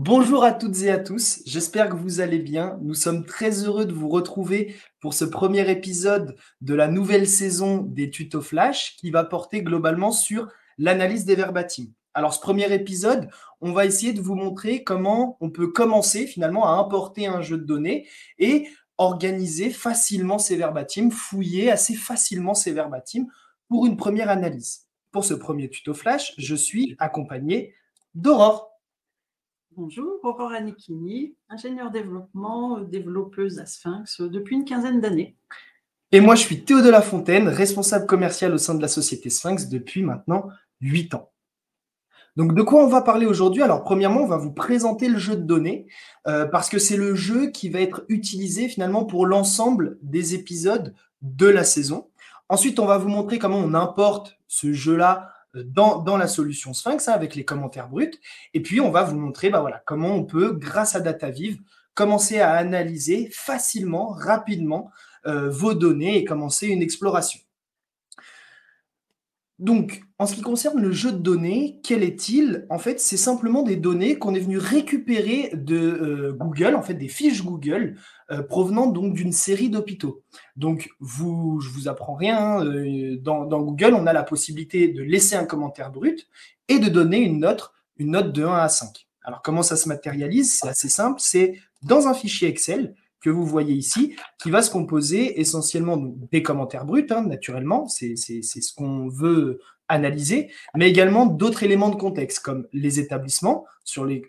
Bonjour à toutes et à tous, j'espère que vous allez bien. Nous sommes très heureux de vous retrouver pour ce premier épisode de la nouvelle saison des tutos Flash qui va porter globalement sur l'analyse des verbatims. Alors ce premier épisode, on va essayer de vous montrer comment on peut commencer finalement à importer un jeu de données et organiser facilement ces verbatims, fouiller assez facilement ces verbatims pour une première analyse. Pour ce premier tuto Flash, je suis accompagné d'Aurore. Bonjour, Aurore Anichini, ingénieure développement, développeuse à Sphinx depuis une quinzaine d'années. Et moi, je suis Théo de La Fontaine, responsable commercial au sein de la société Sphinx depuis maintenant 8 ans. Donc, de quoi on va parler aujourd'hui? Alors, premièrement, on va vous présenter le jeu de données parce que c'est le jeu qui va être utilisé finalement pour l'ensemble des épisodes de la saison. Ensuite, on va vous montrer comment on importe ce jeu-là dans la solution Sphinx avec les commentaires bruts. Et puis, on va vous montrer comment on peut, grâce à DataViv, commencer à analyser facilement, rapidement vos données et commencer une exploration. Donc, en ce qui concerne le jeu de données, quel est-il? En fait, c'est simplement des données qu'on est venu récupérer de Google, en fait, des fiches Google provenant donc d'une série d'hôpitaux. Donc, je vous apprends rien, dans Google, on a la possibilité de laisser un commentaire brut et de donner une note de 1 à 5. Alors, comment ça se matérialise? C'est assez simple, c'est dans un fichier Excel que vous voyez ici, qui va se composer essentiellement des commentaires bruts, naturellement, c'est ce qu'on veut analyser, mais également d'autres éléments de contexte, comme les établissements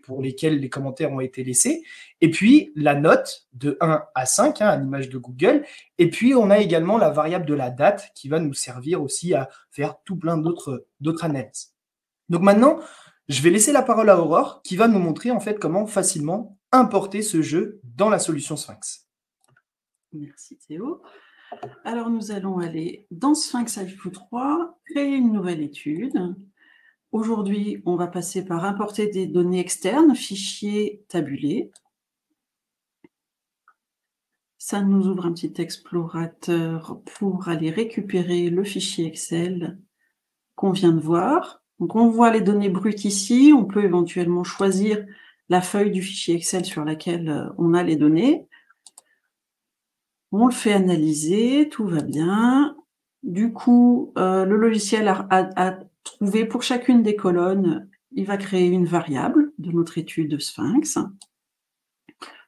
pour lesquels les commentaires ont été laissés, et puis la note de 1 à 5, à l'image de Google, et puis on a également la variable de la date qui va nous servir aussi à faire tout plein d'autres analyses. Donc maintenant, je vais laisser la parole à Aurore qui va nous montrer en fait comment facilement importer ce jeu dans la solution Sphinx. Merci Théo. Alors nous allons aller dans Sphinx IQ 3, créer une nouvelle étude. Aujourd'hui, on va passer par importer des données externes, fichiers tabulés. Ça nous ouvre un petit explorateur pour aller récupérer le fichier Excel qu'on vient de voir. Donc on voit les données brutes ici, on peut éventuellement choisir la feuille du fichier Excel sur laquelle on a les données. On le fait analyser, tout va bien. Du coup, le logiciel a trouvé pour chacune des colonnes, il va créer une variable de notre étude Sphinx.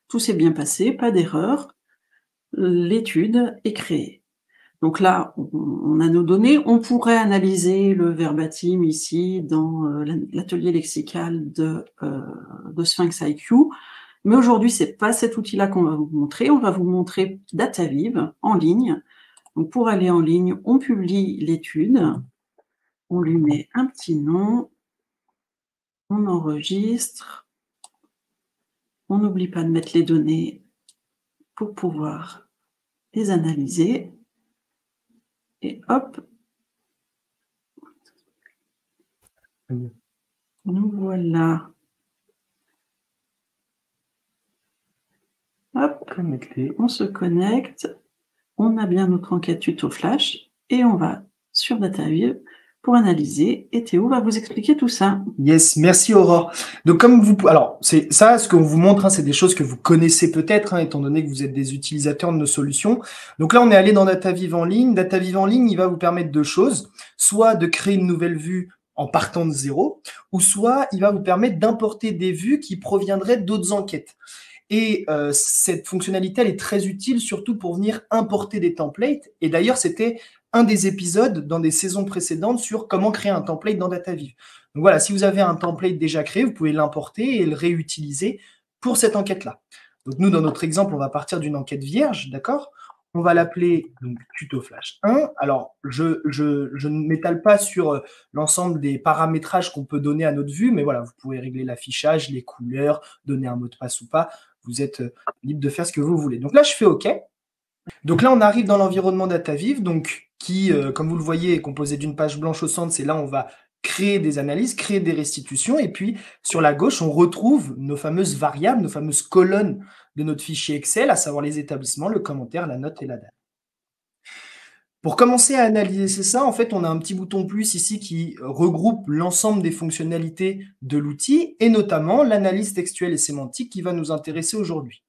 Tout s'est bien passé, pas d'erreur. L'étude est créée. Donc là, on a nos données. On pourrait analyser le verbatim ici dans l'atelier lexical de Sphinx IQ. Mais aujourd'hui, c'est pas cet outil-là qu'on va vous montrer. On va vous montrer DataViv en ligne. Donc pour aller en ligne, on publie l'étude. On lui met un petit nom. On enregistre. On n'oublie pas de mettre les données pour pouvoir les analyser. Et hop, nous voilà. Hop, connecté. On se connecte. On a bien notre enquête tuto flash et on va sur DataViv pour analyser. Et Théo va vous expliquer tout ça. Yes, merci Aurore. Donc alors c'est ça, ce qu'on vous montre, c'est des choses que vous connaissez peut-être, étant donné que vous êtes des utilisateurs de nos solutions. Donc là, on est allé dans DataViv en ligne. DataViv en ligne, il va vous permettre deux choses, soit de créer une nouvelle vue en partant de zéro, ou soit il va vous permettre d'importer des vues qui proviendraient d'autres enquêtes. Et cette fonctionnalité, elle est très utile, surtout pour venir importer des templates. Et d'ailleurs, c'était un des épisodes dans des saisons précédentes sur comment créer un template dans DataViv. Donc voilà, si vous avez un template déjà créé, vous pouvez l'importer et le réutiliser pour cette enquête-là. Donc nous, dans notre exemple, on va partir d'une enquête vierge, d'accord? On va l'appeler donc tuto flash 1. Alors, je ne m'étale pas sur l'ensemble des paramétrages qu'on peut donner à notre vue, mais voilà, vous pouvez régler l'affichage, les couleurs, donner un mot de passe ou pas. Vous êtes libre de faire ce que vous voulez. Donc là, je fais OK. Donc là, on arrive dans l'environnement DataViv, donc qui, comme vous le voyez, est composé d'une page blanche au centre. C'est là où on va créer des analyses, créer des restitutions. Et puis, sur la gauche, on retrouve nos fameuses variables, nos fameuses colonnes de notre fichier Excel, à savoir les établissements, le commentaire, la note et la date. Pour commencer à analyser ça, en fait, on a un petit bouton plus ici qui regroupe l'ensemble des fonctionnalités de l'outil et notamment l'analyse textuelle et sémantique qui va nous intéresser aujourd'hui.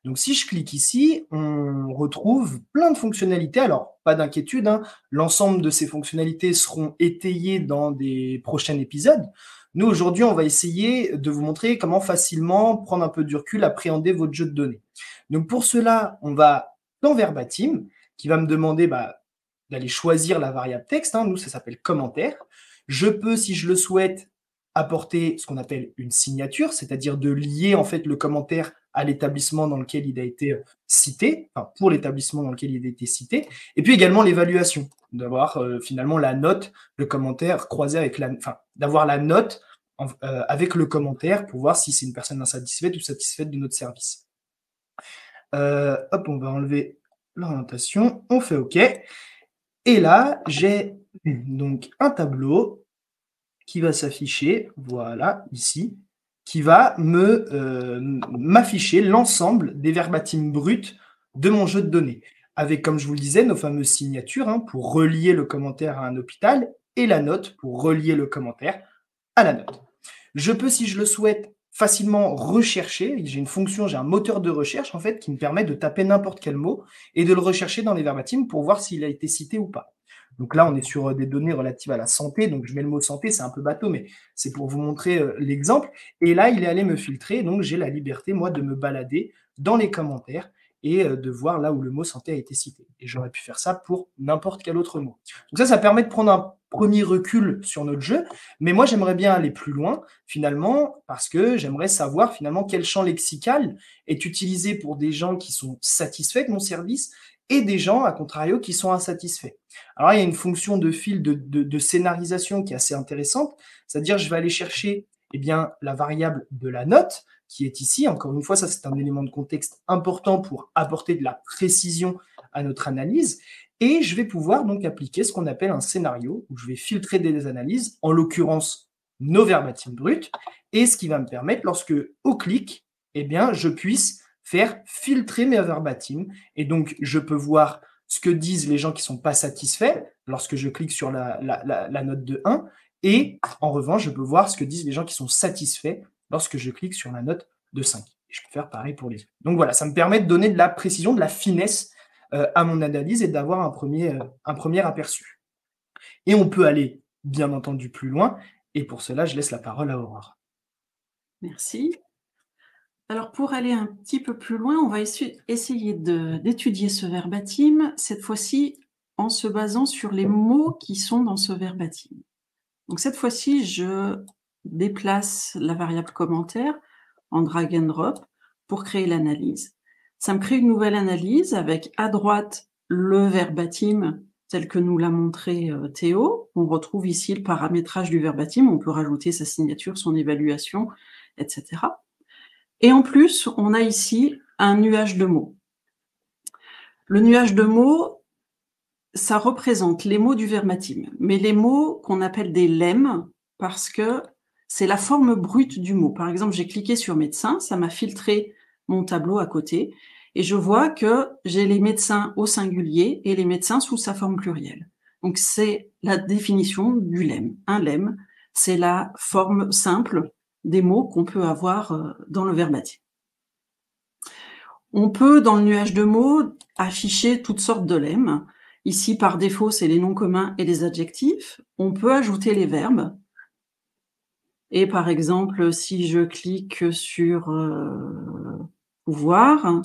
Donc, si je clique ici, on retrouve plein de fonctionnalités. Alors, pas d'inquiétude, hein, l'ensemble de ces fonctionnalités seront étayées dans des prochains épisodes. Nous, aujourd'hui, on va essayer de vous montrer comment facilement prendre un peu du recul, appréhender votre jeu de données. Donc, pour cela, on va dans Verbatim, qui va me demander d'aller choisir la variable texte. Hein, nous, ça s'appelle commentaire. Je peux, si je le souhaite, apporter ce qu'on appelle une signature, c'est-à-dire de lier en fait le commentaire à l'établissement dans lequel il a été cité, enfin pour l'établissement dans lequel il a été cité, et puis également l'évaluation, d'avoir finalement la note, le commentaire croisé avec enfin d'avoir la note avec le commentaire pour voir si c'est une personne insatisfaite ou satisfaite de notre service. Hop, on va enlever l'orientation, on fait OK. Et là, j'ai donc un tableau qui va s'afficher, voilà, ici, qui va m'afficher l'ensemble des verbatims bruts de mon jeu de données, avec, comme je vous le disais, nos fameuses signatures hein, pour relier le commentaire à un hôpital et la note pour relier le commentaire à la note. Je peux, si je le souhaite, facilement rechercher. J'ai une fonction, j'ai un moteur de recherche en fait qui me permet de taper n'importe quel mot et de le rechercher dans les verbatims pour voir s'il a été cité ou pas. Donc là, on est sur des données relatives à la santé. Donc je mets le mot santé, c'est un peu bateau, mais c'est pour vous montrer l'exemple. Et là, il est allé me filtrer. Donc j'ai la liberté, moi, de me balader dans les commentaires et de voir là où le mot santé a été cité. Et j'aurais pu faire ça pour n'importe quel autre mot. Donc ça permet de prendre un premier recul sur notre jeu. Mais moi, j'aimerais bien aller plus loin, finalement, parce que j'aimerais savoir, finalement, quel champ lexical est utilisé pour des gens qui sont satisfaits de mon service et des gens, à contrario, qui sont insatisfaits. Alors, il y a une fonction de fil de scénarisation qui est assez intéressante, c'est-à-dire je vais aller chercher eh bien, la variable de la note qui est ici. Encore une fois, ça, c'est un élément de contexte important pour apporter de la précision à notre analyse. Et je vais pouvoir donc appliquer ce qu'on appelle un scénario où je vais filtrer des analyses, en l'occurrence nos verbatims bruts, et ce qui va me permettre, lorsque au clic, eh bien, je puisse faire filtrer mes verbatims. Et donc, je peux voir ce que disent les gens qui ne sont pas satisfaits lorsque je clique sur la note de 1. Et en revanche, je peux voir ce que disent les gens qui sont satisfaits lorsque je clique sur la note de 5. Et je peux faire pareil pour les autres. Donc voilà, ça me permet de donner de la précision, de la finesse à mon analyse et d'avoir un premier aperçu. Et on peut aller, bien entendu, plus loin. Et pour cela, je laisse la parole à Aurore. Merci. Alors, pour aller un petit peu plus loin, on va essayer d'étudier ce verbatim, cette fois-ci en se basant sur les mots qui sont dans ce verbatim. Donc, cette fois-ci, je déplace la variable commentaire en drag and drop pour créer l'analyse. Ça me crée une nouvelle analyse avec à droite le verbatim tel que nous l'a montré Théo. On retrouve ici le paramétrage du verbatim, on peut rajouter sa signature, son évaluation, etc. Et en plus, on a ici un nuage de mots. Le nuage de mots, ça représente les mots du verbatim, mais les mots qu'on appelle des lemmes, parce que c'est la forme brute du mot. Par exemple, j'ai cliqué sur médecin, ça m'a filtré mon tableau à côté, et je vois que j'ai les médecins au singulier et les médecins sous sa forme plurielle. Donc c'est la définition du lemme. Un lemme, c'est la forme simple des mots qu'on peut avoir dans le verbatim. On peut, dans le nuage de mots, afficher toutes sortes de lemmes. Ici, par défaut, c'est les noms communs et les adjectifs. On peut ajouter les verbes. Et par exemple, si je clique sur pouvoir,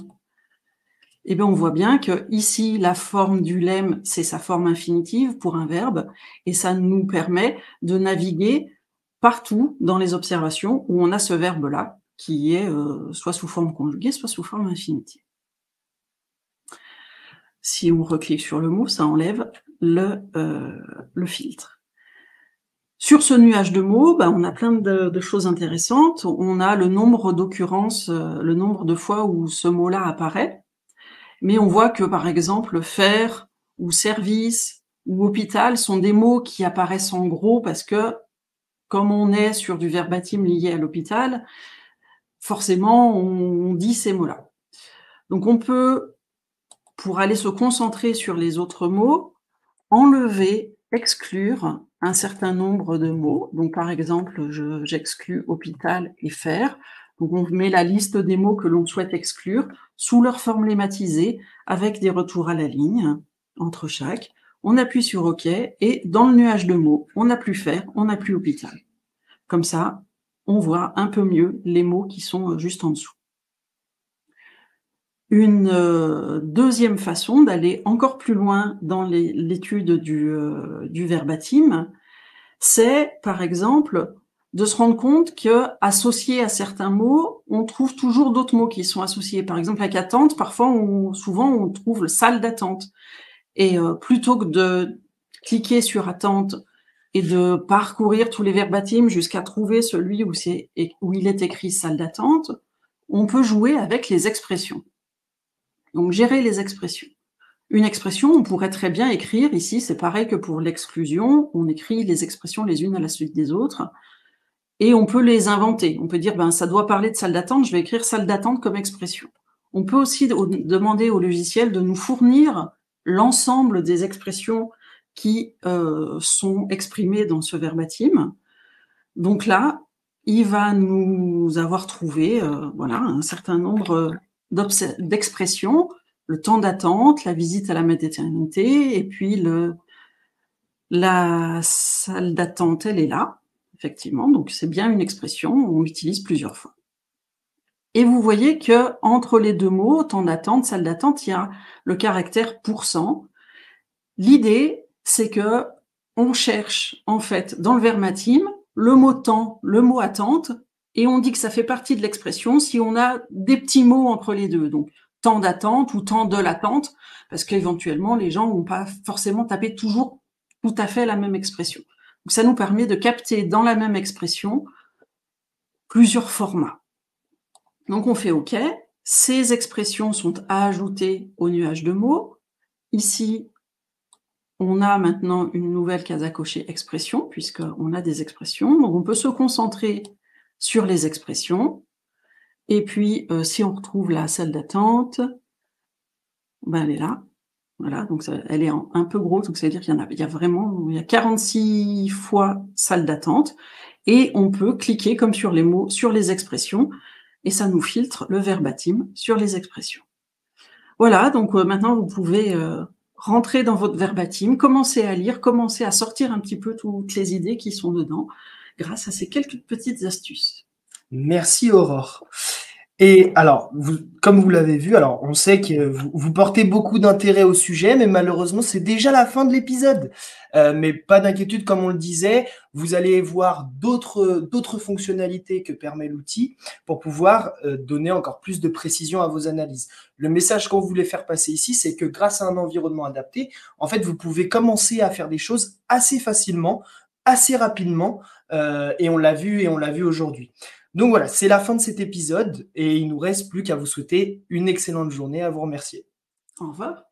eh bien, on voit bien que ici, la forme du lemme, c'est sa forme infinitive pour un verbe, et ça nous permet de naviguer partout dans les observations où on a ce verbe-là, qui est soit sous forme conjuguée, soit sous forme infinitive. Si on reclique sur le mot, ça enlève le filtre. Sur ce nuage de mots, on a plein de choses intéressantes. On a le nombre d'occurrences, le nombre de fois où ce mot-là apparaît. Mais on voit que, par exemple, faire ou service ou hôpital sont des mots qui apparaissent en gros parce que, comme on est sur du verbatim lié à l'hôpital, forcément, on dit ces mots-là. Donc, on peut, pour aller se concentrer sur les autres mots, enlever, exclure un certain nombre de mots. Donc, par exemple, j'exclus hôpital et fer. Donc, on met la liste des mots que l'on souhaite exclure sous leur forme lématisée avec des retours à la ligne entre chaque. On appuie sur OK et dans le nuage de mots, on n'a plus fer, on n'a plus hôpital. Comme ça, on voit un peu mieux les mots qui sont juste en dessous. Une deuxième façon d'aller encore plus loin dans l'étude du verbatim, c'est par exemple de se rendre compte qu'associé à certains mots, on trouve toujours d'autres mots qui sont associés. Par exemple, avec attente, parfois, souvent, on trouve salle d'attente. Et plutôt que de cliquer sur attente et de parcourir tous les verbatims jusqu'à trouver celui où il est écrit salle d'attente, on peut jouer avec les expressions. Donc, gérer les expressions. Une expression, on pourrait très bien écrire, ici, c'est pareil que pour l'exclusion, on écrit les expressions les unes à la suite des autres, et on peut les inventer. On peut dire, ça doit parler de salle d'attente, je vais écrire salle d'attente comme expression. On peut aussi demander au logiciel de nous fournir l'ensemble des expressions qui sont exprimées dans ce verbatim. Donc là, il va nous avoir trouvé un certain nombre d'expressions, le temps d'attente, la visite à la maternité, et puis la salle d'attente, elle est là, effectivement, donc c'est bien une expression, on l'utilise plusieurs fois. Et vous voyez que entre les deux mots, temps d'attente, salle d'attente, il y a le caractère %. L'idée, c'est que on cherche, en fait, dans le verbatim, le mot temps, le mot attente, et on dit que ça fait partie de l'expression si on a des petits mots entre les deux. Donc, temps d'attente ou temps de l'attente, parce qu'éventuellement, les gens vont pas forcément taper toujours tout à fait la même expression. Donc, ça nous permet de capter dans la même expression plusieurs formats. Donc, on fait OK. Ces expressions sont à ajouter au nuage de mots. Ici, on a maintenant une nouvelle case à cocher expression, puisqu'on a des expressions. Donc, on peut se concentrer sur les expressions. Et puis, si on retrouve la salle d'attente, elle est là. Voilà, donc elle est un peu grosse, donc ça veut dire qu'il y a 46 fois salle d'attente. Et on peut cliquer comme sur les mots, sur les expressions, et ça nous filtre le verbatim sur les expressions. Voilà, donc maintenant vous pouvez rentrer dans votre verbatim, commencer à lire, commencer à sortir un petit peu toutes les idées qui sont dedans, grâce à ces quelques petites astuces. Merci Aurore. Et alors, comme vous l'avez vu, alors on sait que vous portez beaucoup d'intérêt au sujet, mais malheureusement, c'est déjà la fin de l'épisode. Mais pas d'inquiétude, comme on le disait, vous allez voir d'autres fonctionnalités que permet l'outil pour pouvoir donner encore plus de précision à vos analyses. Le message qu'on voulait faire passer ici, c'est que grâce à un environnement adapté, en fait, vous pouvez commencer à faire des choses assez facilement, assez rapidement, et on l'a vu aujourd'hui. Donc voilà, c'est la fin de cet épisode et il nous reste plus qu'à vous souhaiter une excellente journée, à vous remercier. Au revoir.